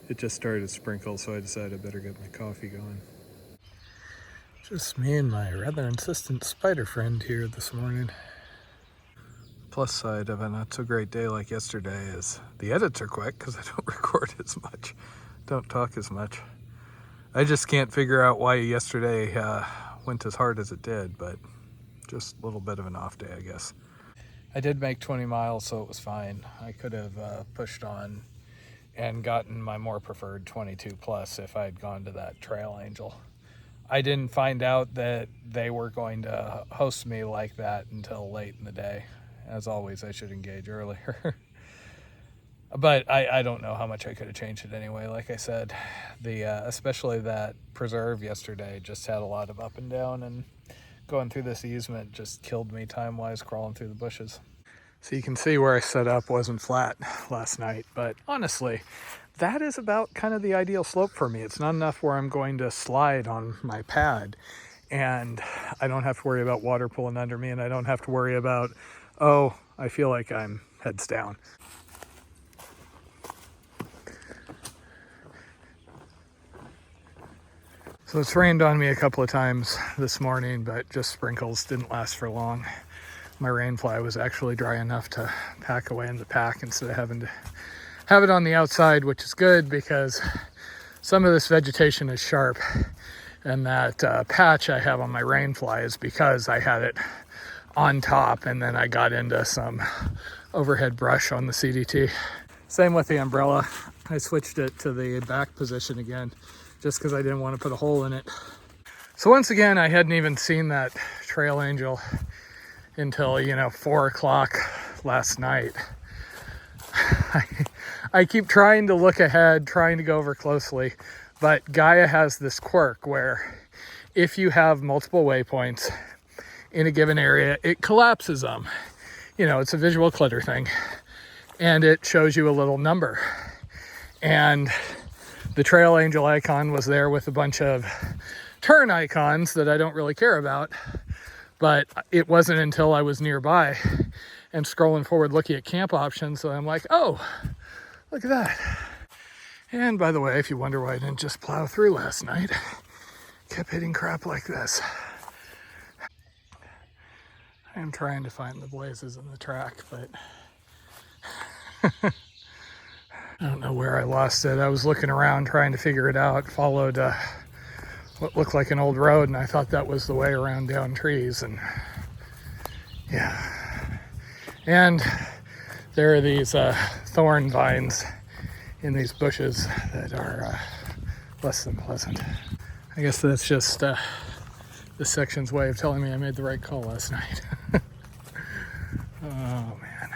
it just started to sprinkle, so I decided I better get my coffee going. Just me and my rather insistent spider friend here this morning. Plus side of a not so great day like yesterday is the edits are quick because I don't record as much, don't talk as much. I just can't figure out why yesterday went as hard as it did, but just a little bit of an off day, I guess. I did make 20 miles, so it was fine. I could have pushed on and gotten my more preferred 22 plus if I had gone to that Trail Angel. I didn't find out that they were going to host me like that until late in the day. As always, I should engage earlier. But I don't know how much I could have changed it anyway. Like I said, especially that preserve yesterday just had a lot of up and down, and going through this easement just killed me time-wise crawling through the bushes. So you can see where I set up wasn't flat last night, but honestly, that is about kind of the ideal slope for me. It's not enough where I'm going to slide on my pad, and I don't have to worry about water pulling under me, and I don't have to worry about, oh, I feel like I'm heads down. So it's rained on me a couple of times this morning, but just sprinkles, didn't last for long. My rain fly was actually dry enough to pack away in the pack instead of having to have it on the outside, which is good because some of this vegetation is sharp, and that patch I have on my rain fly is because I had it on top and then I got into some overhead brush on the CDT. Same with the umbrella. I switched it to the back position again just because I didn't want to put a hole in it. So once again, I hadn't even seen that Trail Angel until 4 o'clock last night. I keep trying to look ahead, trying to go over closely, but Gaia has this quirk where if you have multiple waypoints in a given area, it collapses them. It's a visual clutter thing, and it shows you a little number. And the Trail Angel icon was there with a bunch of turn icons that I don't really care about, but it wasn't until I was nearby and scrolling forward looking at camp options that I'm like, oh, look at that. And by the way, if you wonder why I didn't just plow through last night, kept hitting crap like this. I am trying to find the blazes in the track, but I don't know where I lost it. I was looking around trying to figure it out, followed what looked like an old road, and I thought that was the way around down trees, and yeah. And there are these thorn vines in these bushes that are less than pleasant. I guess that's just this section's way of telling me I made the right call last night. Oh, man.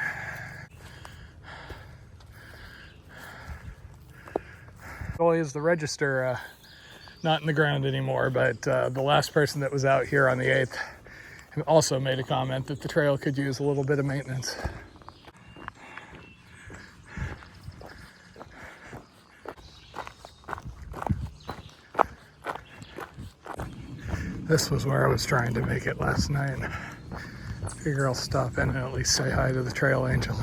Only is the register not in the ground anymore, but the last person that was out here on the 8th also made a comment that the trail could use a little bit of maintenance. This was where I was trying to make it last night. Figure I'll stop in and at least say hi to the Trail Angel.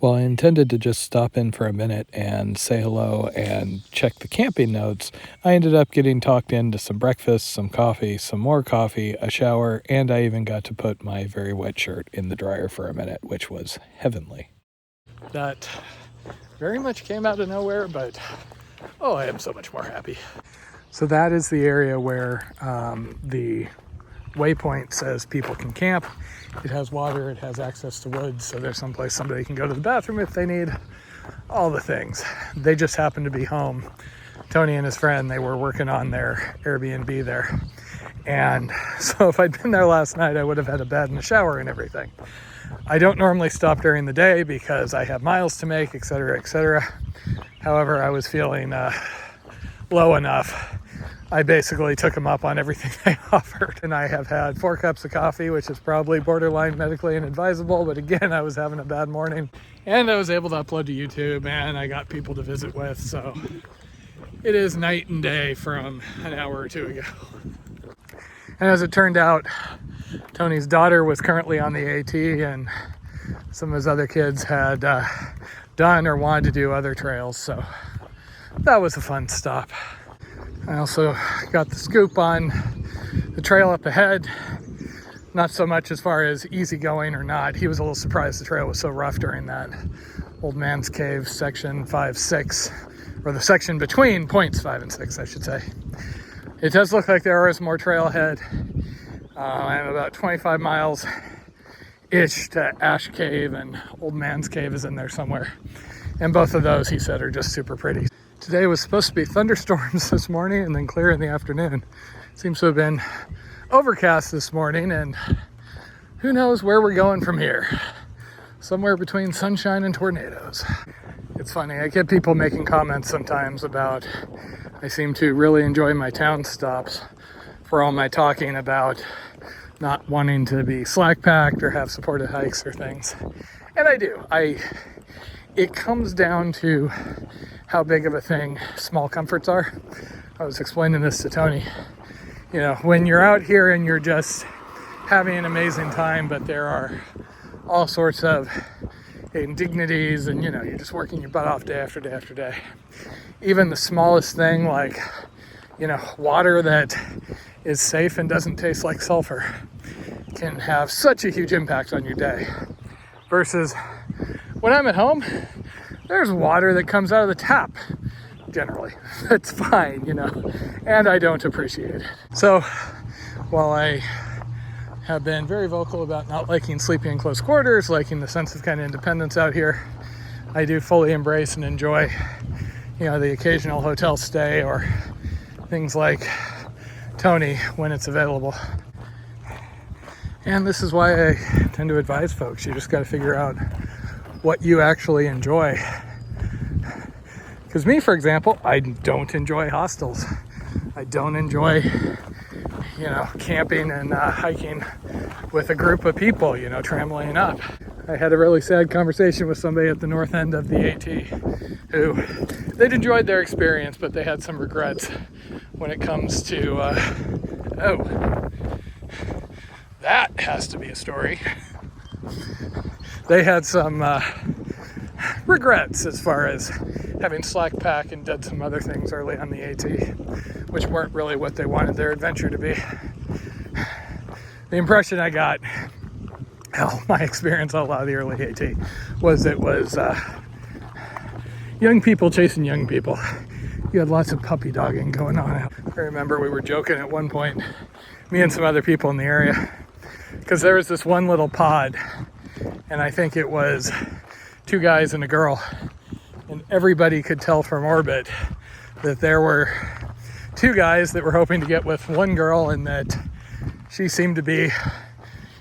Well, I intended to just stop in for a minute and say hello and check the camping notes. I ended up getting talked into some breakfast, some coffee, some more coffee, a shower, and I even got to put my very wet shirt in the dryer for a minute, which was heavenly. That very much came out of nowhere, but oh, I am so much more happy. So that is the area where the waypoint says people can camp. It has water, it has access to woods, so there's someplace somebody can go to the bathroom if they need, all the things. They just happen to be home. Tony and his friend, they were working on their Airbnb there. And so if I'd been there last night, I would have had a bed and a shower and everything. I don't normally stop during the day because I have miles to make, etc., etc. However, I was feeling low enough. I basically took them up on everything they offered, and I have had 4 cups of coffee, which is probably borderline medically inadvisable, but again, I was having a bad morning, and I was able to upload to YouTube, and I got people to visit with, so it is night and day from an hour or two ago. And as it turned out, Tony's daughter was currently on the AT, and some of his other kids had done or wanted to do other trails, so that was a fun stop. I also got the scoop on the trail up ahead. Not so much as far as easy going or not. He was a little surprised the trail was so rough during that Old Man's Cave section 5-6, or the section between points 5 and 6, I should say. It does look like there is more trail ahead. I'm about 25 miles-ish to Ash Cave, and Old Man's Cave is in there somewhere. And both of those, he said, are just super pretty. Today was supposed to be thunderstorms this morning and then clear in the afternoon. Seems to have been overcast this morning, and who knows where we're going from here. Somewhere between sunshine and tornadoes. It's funny, I get people making comments sometimes about I seem to really enjoy my town stops for all my talking about not wanting to be slack packed or have supported hikes or things. And I do. It comes down to how big of a thing small comforts are. I was explaining this to Tony. You know, when you're out here and you're just having an amazing time, but there are all sorts of indignities and, you know, you're just working your butt off day after day after day. Even the smallest thing like, you know, water that is safe and doesn't taste like sulfur can have such a huge impact on your day. Versus when I'm at home, there's water that comes out of the tap, generally. That's fine, you know, and I don't appreciate it. So while I have been very vocal about not liking sleeping in close quarters, liking the sense of kind of independence out here, I do fully embrace and enjoy, you know, the occasional hotel stay or things like Tony when it's available. And this is why I tend to advise folks, you just got to figure out what you actually enjoy. Because me, for example, I don't enjoy hostels. I don't enjoy, you know, camping and hiking with a group of people, you know, tramlining up. I had a really sad conversation with somebody at the north end of the AT who they'd enjoyed their experience, but they had some regrets when it comes to, oh, that has to be a story. They had some regrets as far as having slack pack and did some other things early on the AT, which weren't really what they wanted their adventure to be. The impression I got, hell, my experience on a lot of the early AT was it was young people chasing young people. You had lots of puppy dogging going on. I remember we were joking at one point, me and some other people in the area, because there was this one little pod, and I think it was 2 guys and a girl, and everybody could tell from orbit that there were 2 guys that were hoping to get with one girl, and that she seemed to be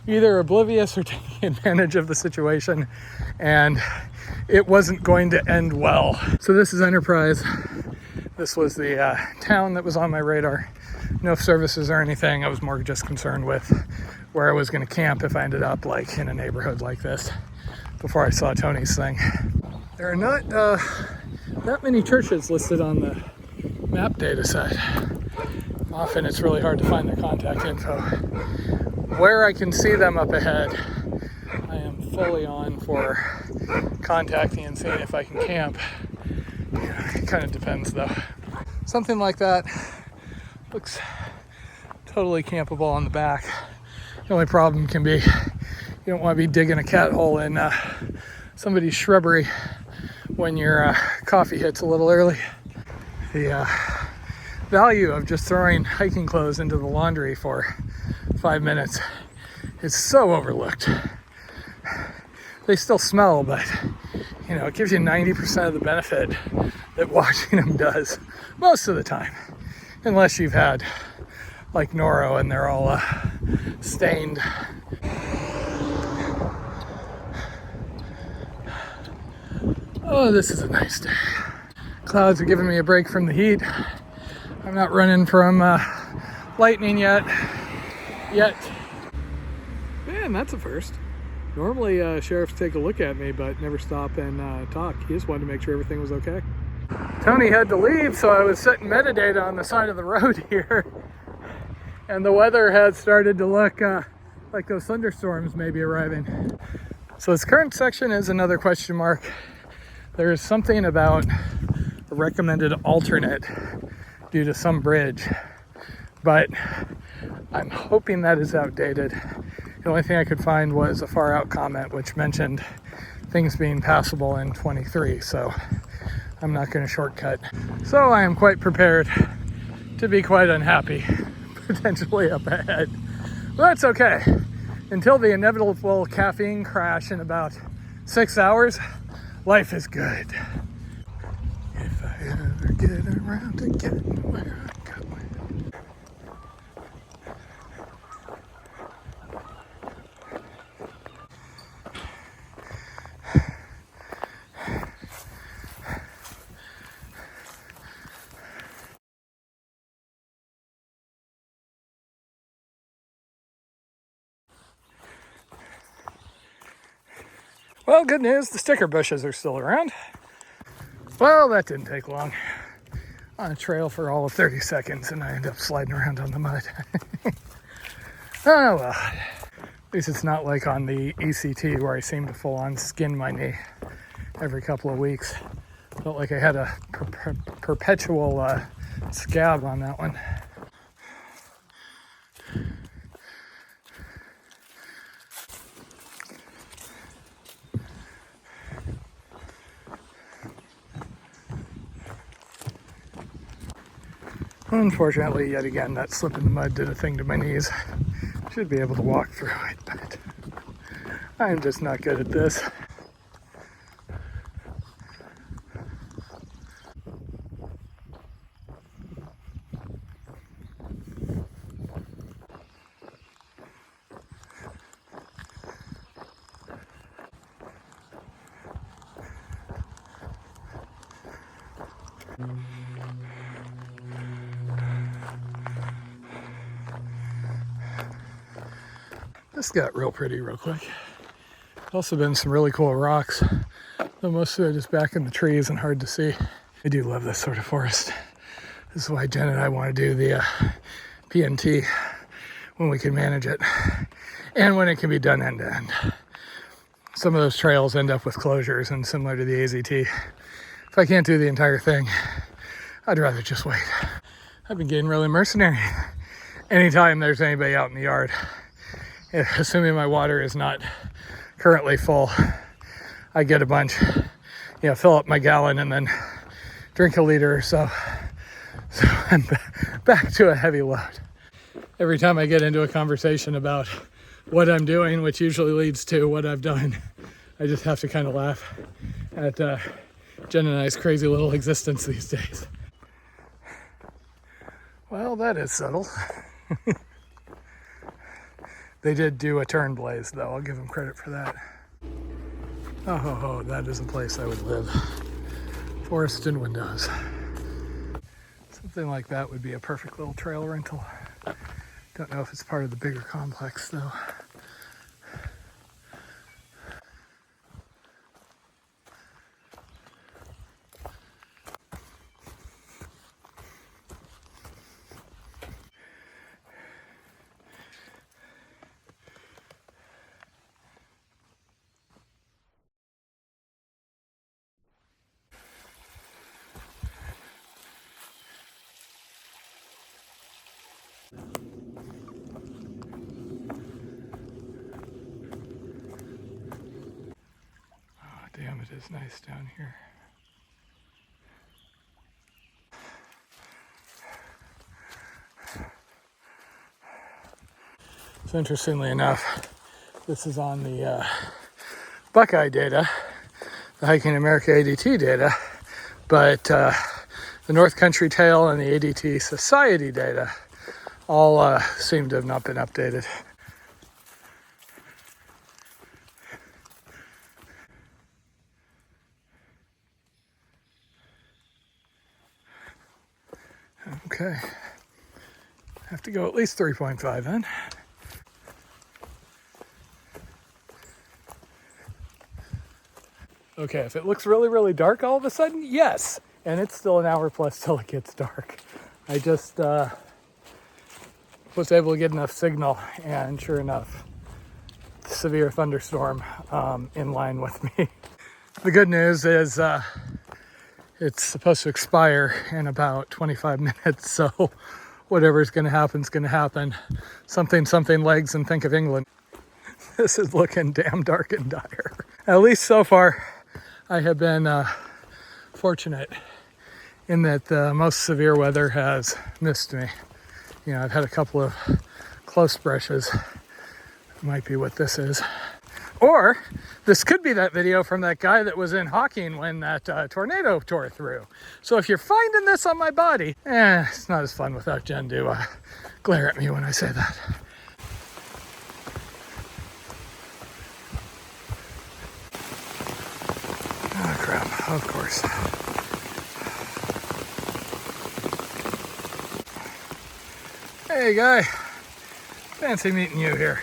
either oblivious or taking advantage of the situation, and it wasn't going to end well. So this is Enterprise. This was the town that was on my radar. No services or anything. I was more just concerned with where I was going to camp if I ended up like in a neighborhood like this before I saw Tony's thing. There are not that many churches listed on the map data set. Often it's really hard to find the contact info. Where I can see them up ahead, I am fully on for contacting and seeing if I can camp. It kind of depends though. Something like that looks totally campable on the back. The only problem can be you don't want to be digging a cat hole in somebody's shrubbery when your coffee hits a little early. The value of just throwing hiking clothes into the laundry for 5 minutes is so overlooked. They still smell, but you know, it gives you 90% of the benefit that washing them does most of the time, unless you've had like Noro and they're all stained. Oh, this is a nice day. Clouds are giving me a break from the heat. I'm not running from lightning yet. Man, that's a first. Normally sheriffs take a look at me but never stop and talk. He just wanted to make sure everything was okay. Tony had to leave, so I was setting metadata on the side of the road here, and the weather had started to look like those thunderstorms may be arriving. So this current section is another question mark. There is something about a recommended alternate due to some bridge, but I'm hoping that is outdated. The only thing I could find was a far out comment which mentioned things being passable in 23, so I'm not going to shortcut. So I am quite prepared to be quite unhappy, potentially up ahead. Well, that's okay. Until the inevitable caffeine crash in about 6 hours, life is good. If I ever get around to getting where I'm going. Well, good news, the sticker bushes are still around. Well, that didn't take long. On a trail for all of 30 seconds, and I end up sliding around on the mud. Oh well. At least it's not like on the ECT where I seem to full on skin my knee every couple of weeks. Felt like I had a perpetual scab on that one. Unfortunately, yet again, that slip in the mud did a thing to my knees. Should be able to walk through it, but I'm just not good at this. This got real pretty real quick. Also been some really cool rocks, though most of it is back in the trees and hard to see. I do love this sort of forest. This is why Jen and I want to do the PNT when we can manage it and when it can be done end to end. Some of those trails end up with closures, and similar to the AZT, if I can't do the entire thing, I'd rather just wait. I've been getting really mercenary. Anytime there's anybody out in the yard, assuming my water is not currently full, I get a bunch, fill up my gallon and then drink a liter or so. So I'm back to a heavy load. Every time I get into a conversation about what I'm doing, which usually leads to what I've done, I just have to kind of laugh at Jen and I's crazy little existence these days. Well, that is subtle. They did do a turn blaze, though. I'll give them credit for that. Oh, that is a place I would live. Forest and windows. Something like that would be a perfect little trail rental. Don't know if it's part of the bigger complex, though. Damn, it is nice down here. So interestingly enough, this is on the Buckeye data, the Hiking America ADT data, but the North Country Trail and the ADT Society data all seem to have not been updated. Okay, have to go at least 3.5 then. Okay, if it looks really, really dark all of a sudden, yes. And it's still an hour plus till it gets dark. I just was able to get enough signal, and sure enough, severe thunderstorm in line with me. The good news is It's supposed to expire in about 25 minutes, so whatever's going to happen is going to happen. Something legs, and think of England. This is looking damn dark and dire. At least so far, I have been fortunate in that the most severe weather has missed me. You know, I've had a couple of close brushes. Might be what this is. Or this could be that video from that guy that was in Hawking when that tornado tore through. So if you're finding this on my body, it's not as fun without Jen to glare at me when I say that. Oh crap, of course. Hey guy, fancy meeting you here.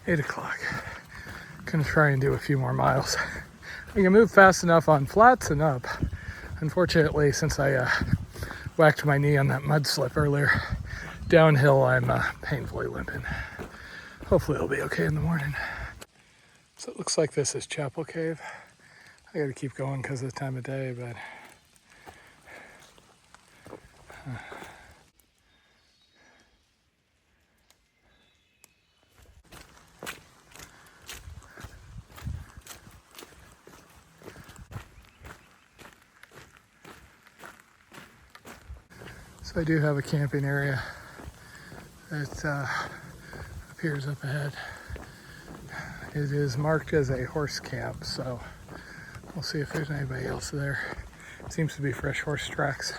Eight o'clock. Gonna try and do a few more miles. I can move fast enough on flats and up. Unfortunately, since I whacked my knee on that mud slip earlier, downhill I'm painfully limping. Hopefully it'll be okay in the morning. So it looks like this is Chapel Cave. I gotta keep going because of the time of day, but so I do have a camping area that appears up ahead. It is marked as a horse camp, so we'll see if there's anybody else there. Seems to be fresh horse tracks.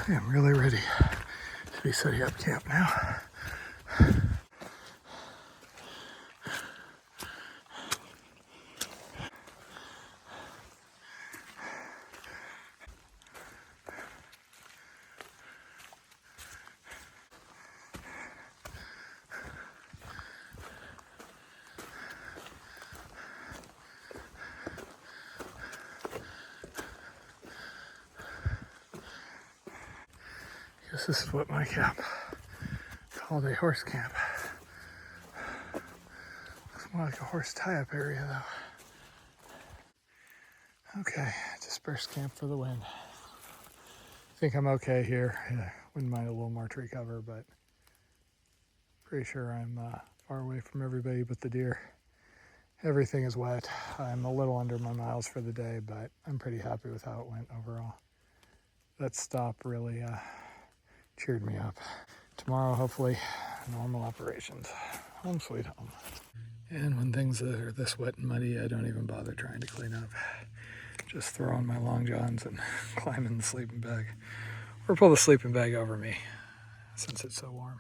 I am really ready to be setting up camp now. This is what my camp called a horse camp. Looks more like a horse tie-up area though. Okay, dispersed camp for the wind. I think I'm okay here. Yeah, wouldn't mind a little more tree cover, but pretty sure I'm far away from everybody but the deer. Everything is wet. I'm a little under my miles for the day, but I'm pretty happy with how it went overall. That stop really cheered me up. Tomorrow, hopefully, normal operations. Home sweet home. And when things are this wet and muddy, I don't even bother trying to clean up. Just throw on my long johns and climb in the sleeping bag. Or pull the sleeping bag over me, since it's so warm.